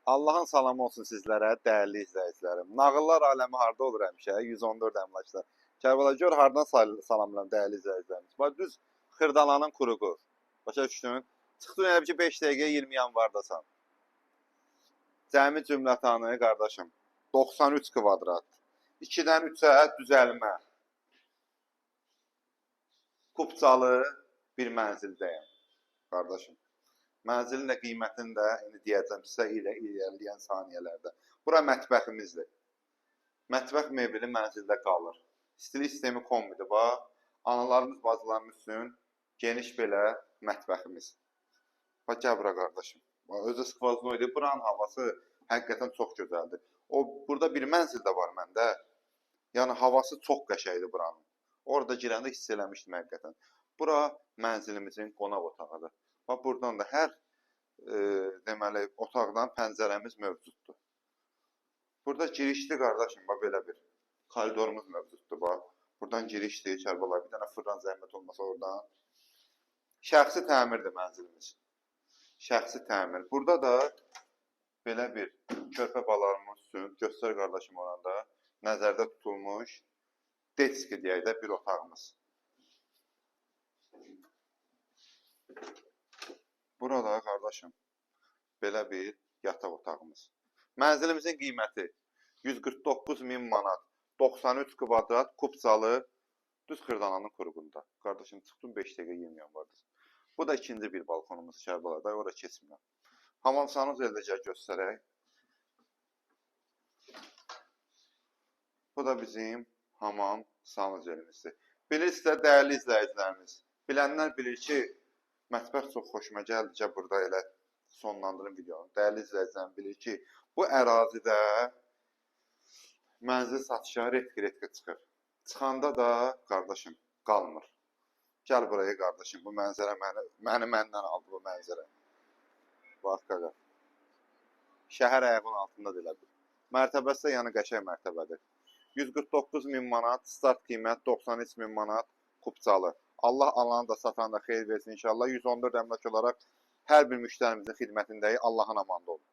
Allahın salamı olsun sizlərə, dəyərli izləyicilərim. Nağıllar aləmi harda olur həmişə? 114 əmlaklar. Kərbəla gör hardan salamlayıram dəyərli izləyicilərimiz. Bax düz Xırdalanın kuruğu. Başa düşdün? Çıxdın elə ki 5 dəqiqə 20 yanvardasan. Cəmi cümlətanı qardaşım 93 kvadrat. 2-dən 3-ə düzəlmə. Kupçalı bir mənzildəyəm qardaşım. Mənzilin də qiymətini də indi deyəcəm sizə irəliləyən saniyələrdə. Bura mətbəximizdir. Mətbəx mebeli mənzildə qalır. Stil sistemi kombidir. Bax, analarımız, bacılarımız üçün geniş belə mətbəximiz. Bax, gəl bura qardaşım. Bax, özü skvazno idi. Buranın havası həqiqətən çox gözəldir. Burada bir mənzil də var məndə. Yəni, havası çox qəşəkdir buranın. Orada girəndə hiss eləmişdim həqiqətən. Bura mənzilimizin qonaq otağıdır. Bax, buradan da hər deməli, otaqdan pəncərəmiz mövcuddur. Burada girişli qardaşım, bax, belə bir koridorumuz mövcuddur. Bax, buradan girişli, Kərbəla, bir dənə fırlan zəhmət olmasa oradan. Şəxsi təmirdir mənzilimiz. Şəxsi təmir. Burada da belə bir körpə balarımız üçün, göstər qardaşım oranda, nəzərdə tutulmuş, deski deyək də bir otağımız. Burada qardaşım, belə bir yataq otağımız. Mənzilimizin qiyməti 149.000 manat, 93 kvadrat, kupçalı, düz Xırdalanın kuruğunda. Qardaşım, çıxdım 5 dəqiqə 20 yanvardır. Bu da ikinci bir balkonumuz Kərbalada, ora keçmirəm. Hamam sanuz eləcə göstərək. Bu da bizim hamam sanuz elimizdir. Bilirsizlər, dəyərli izləyicilərimiz, bilənlər bilir ki, mətbəx çox xoşuma gəldi ki, burada elə sonlandırım videonu. Dəyərli izləyicilərim bilir ki, bu ərazidə mənzil satışa redqi çıxır. Çıxanda da, qardaşım, qalmır. Gəl buraya, qardaşım, bu mənzərə məndən aldı bu mənzərə. Bax, qaqa. Şəhər ayağının altında deyə bir. Mərtəbəsi də yəni qəşəng mərtəbədir. 149.000 manat, start qiymət 93.000 manat, kupçalı. Allah alanı da satanı da xeyir versin inşallah. 114 əmlak olaraq hər bir müştərimizin xidmətindəyik. Allahın amanında olun.